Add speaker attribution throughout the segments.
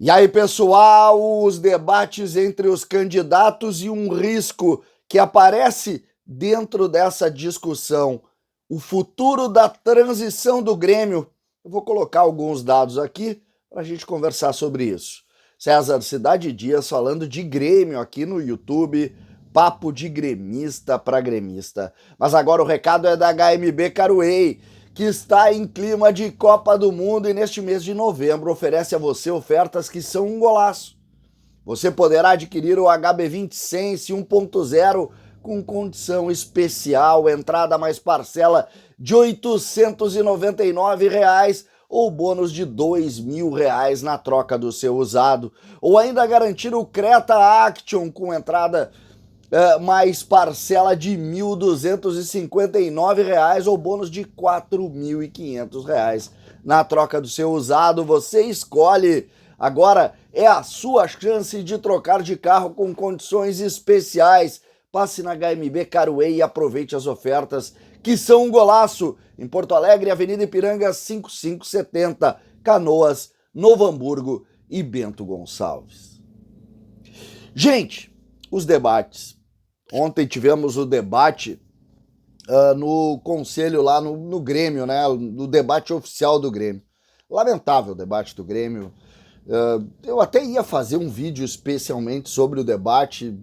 Speaker 1: E aí, pessoal, os debates entre os candidatos e um risco que aparece dentro dessa discussão, o futuro da transição do Grêmio. Eu vou colocar alguns dados aqui para a gente conversar sobre isso. César Cidade Dias falando de Grêmio aqui no YouTube, papo de gremista para gremista. Mas agora o recado é da HMB Caruei, que está em clima de Copa do Mundo e neste mês de novembro oferece a você ofertas que são um golaço. Você poderá adquirir o HB20 Sense 1.0 com condição especial, entrada mais parcela de R$ 899 ou bônus de R$ 2.000 na troca do seu usado, ou ainda garantir o Creta Action com entrada mais parcela de R$ 1.259 ou bônus de R$ 4.500 na troca do seu usado. Você escolhe. Agora é a sua chance de trocar de carro com condições especiais. Passe na HMB Caruei e aproveite as ofertas que são um golaço. Em Porto Alegre, Avenida Ipiranga 5570, Canoas, Novo Hamburgo e Bento Gonçalves. Gente, os debates. Ontem tivemos o debate no conselho lá no Grêmio, né? No debate oficial do Grêmio. Lamentável o debate do Grêmio. Eu até ia fazer um vídeo especialmente sobre o debate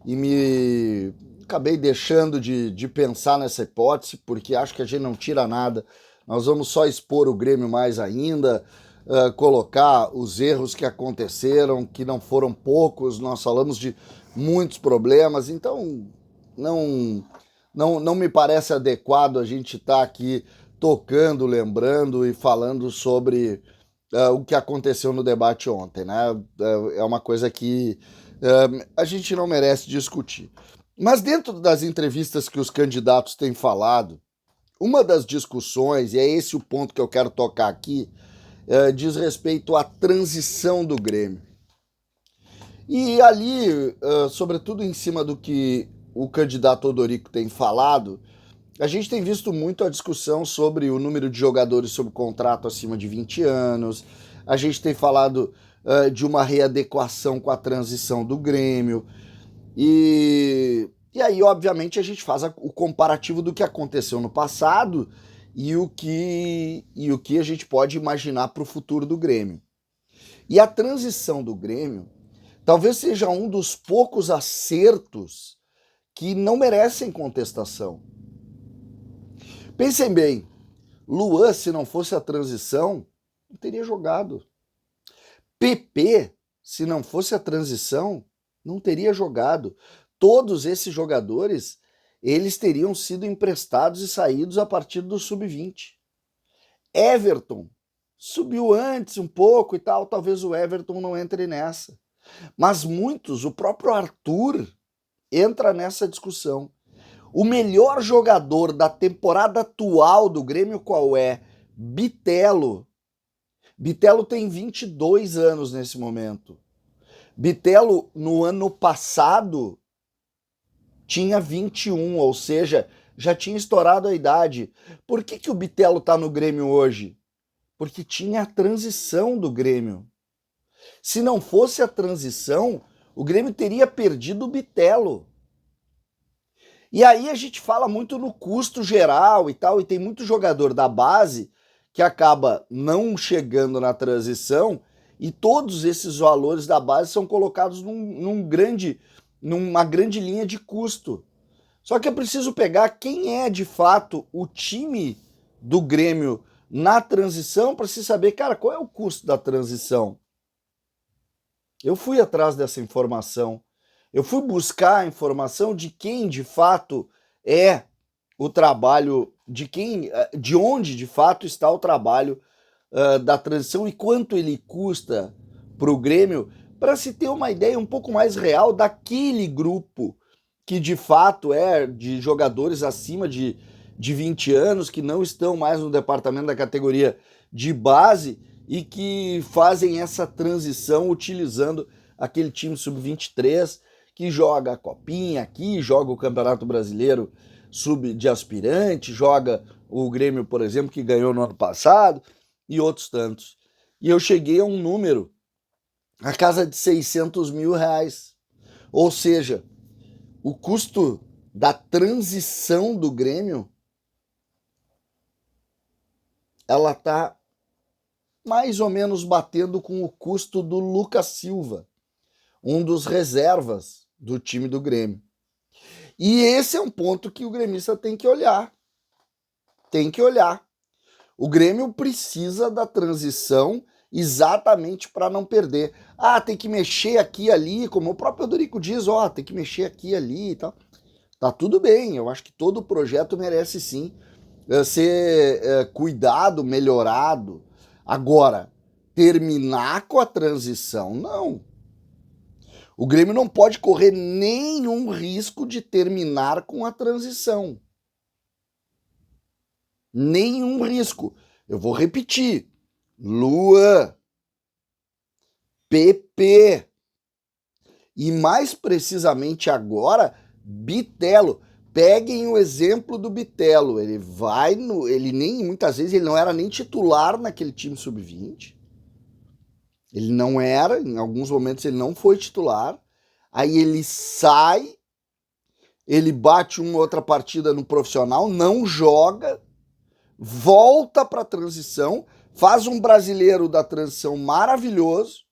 Speaker 1: e me acabei deixando de pensar nessa hipótese, porque acho que a gente não tira nada. Nós vamos só expor o Grêmio mais ainda, colocar os erros que aconteceram, que não foram poucos. Nós falamos de muitos problemas, então não me parece adequado a gente estar aqui tocando, lembrando e falando sobre o que aconteceu no debate ontem, né? É uma coisa que a gente não merece discutir. Mas dentro das entrevistas que os candidatos têm falado, uma das discussões, e é esse o ponto que eu quero tocar aqui, diz respeito à transição do Grêmio. E ali, sobretudo em cima do que o candidato Odorico tem falado, a gente tem visto muito a discussão sobre o número de jogadores sob contrato acima de 20 anos, a gente tem falado de uma readequação com a transição do Grêmio, e aí, obviamente, a gente faz o comparativo do que aconteceu no passado e o que a gente pode imaginar para o futuro do Grêmio. E a transição do Grêmio talvez seja um dos poucos acertos que não merecem contestação. Pensem bem, Luan, se não fosse a transição, não teria jogado. PP, se não fosse a transição, não teria jogado. Todos esses jogadores, eles teriam sido emprestados e saídos a partir do sub-20. Everton subiu antes um pouco e tal, talvez o Everton não entre nessa. Mas muitos, o próprio Arthur, entra nessa discussão. O melhor jogador da temporada atual do Grêmio qual é? Bitelo. Bitelo tem 22 anos nesse momento. Bitelo, no ano passado, tinha 21, ou seja, já tinha estourado a idade. Por que o Bitelo está no Grêmio hoje? Porque tinha a transição do Grêmio. Se não fosse a transição, o Grêmio teria perdido o Bitelo. E aí a gente fala muito no custo geral e tal, e tem muito jogador da base que acaba não chegando na transição e todos esses valores da base são colocados numa grande linha de custo. Só que é preciso pegar quem é de fato o time do Grêmio na transição para se saber, cara, qual é o custo da transição. Eu fui atrás dessa informação. Eu fui buscar a informação de quem de fato é o trabalho, de onde de fato está o trabalho da transição e quanto ele custa para o Grêmio, para se ter uma ideia um pouco mais real daquele grupo que de fato é de jogadores acima de 20 anos, que não estão mais no departamento da categoria de base e que fazem essa transição utilizando aquele time sub-23 que joga a Copinha aqui, joga o Campeonato Brasileiro sub de aspirante, joga o Grêmio, por exemplo, que ganhou no ano passado, e outros tantos. E eu cheguei a um número a casa de 600 mil reais. Ou seja, o custo da transição do Grêmio, ela está mais ou menos batendo com o custo do Lucas Silva, um dos reservas do time do Grêmio. E esse é um ponto que o gremista tem que olhar. Tem que olhar. O Grêmio precisa da transição exatamente para não perder. Ah, tem que mexer aqui e ali, como o próprio Dorico diz, ó, tem que mexer aqui e ali e tal. Tá tudo bem, eu acho que todo projeto merece sim ser cuidado, melhorado. Agora, terminar com a transição, não. O Grêmio não pode correr nenhum risco de terminar com a transição. Nenhum risco. Eu vou repetir. Luan, PP e mais precisamente agora, Bitelo. Peguem o exemplo do Bitelo. Ele vai no, ele nem muitas vezes ele não era nem titular naquele time sub-20. Ele não era, em alguns momentos ele não foi titular. Aí ele sai, ele bate uma outra partida no profissional, não joga, volta para a transição, faz um brasileiro da transição maravilhoso.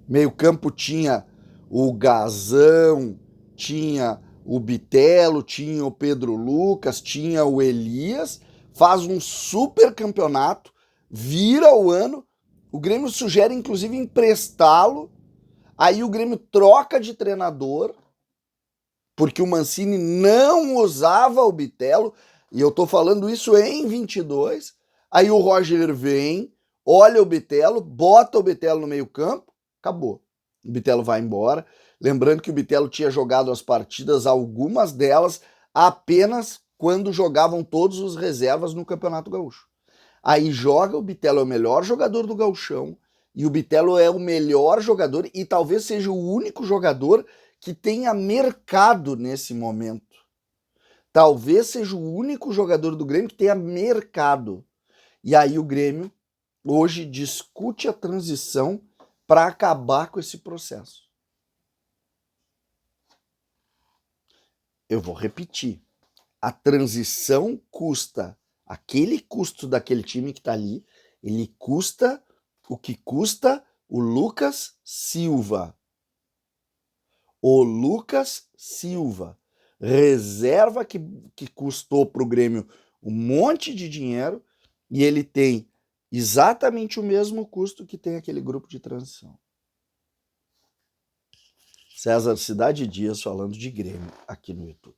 Speaker 1: Meio campo tinha o Gazão, tinha o Bitelo, tinha o Pedro Lucas, tinha o Elias, faz um super campeonato, vira o ano, o Grêmio sugere inclusive emprestá-lo, aí o Grêmio troca de treinador, porque o Mancini não usava o Bitelo, e eu tô falando isso em 22, aí o Roger vem, olha o Bitelo, bota o Bitelo no meio campo, acabou. O Bitelo vai embora. Lembrando que o Bitelo tinha jogado as partidas, algumas delas, apenas quando jogavam todos os reservas no Campeonato Gaúcho. Aí joga, o Bitelo é o melhor jogador do Gauchão, e o Bitelo é o melhor jogador, e talvez seja o único jogador que tenha mercado nesse momento. Talvez seja o único jogador do Grêmio que tenha mercado. E aí o Grêmio hoje discute a transição para acabar com esse processo. Eu vou repetir. A transição custa, aquele custo daquele time que está ali, ele custa o que custa o Lucas Silva. O Lucas Silva, reserva que custou para o Grêmio um monte de dinheiro e ele tem exatamente o mesmo custo que tem aquele grupo de transição. César Cidade Dias falando de Grêmio aqui no YouTube.